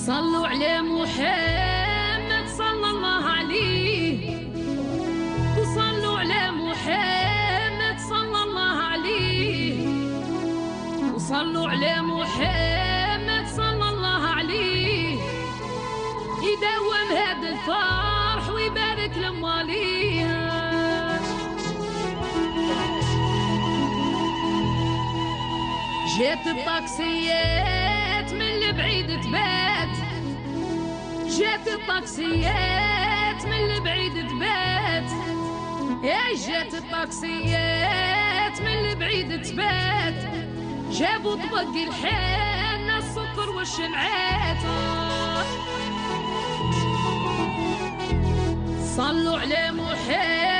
صلوا على محمد صلى الله عليه، وصلوا على محمد صلى الله عليه، وصلوا على محمد صلى الله عليه، يدوم هذا الفرح ويبارك لمواليه. جات الطاكسيات من البعيد تبات، جات الطاكسيات من البعيد تبات، يا جات الطاكسيات من البعيد تبات، جابوا طبق الحنة السكر والشمعات. صلوا على محمد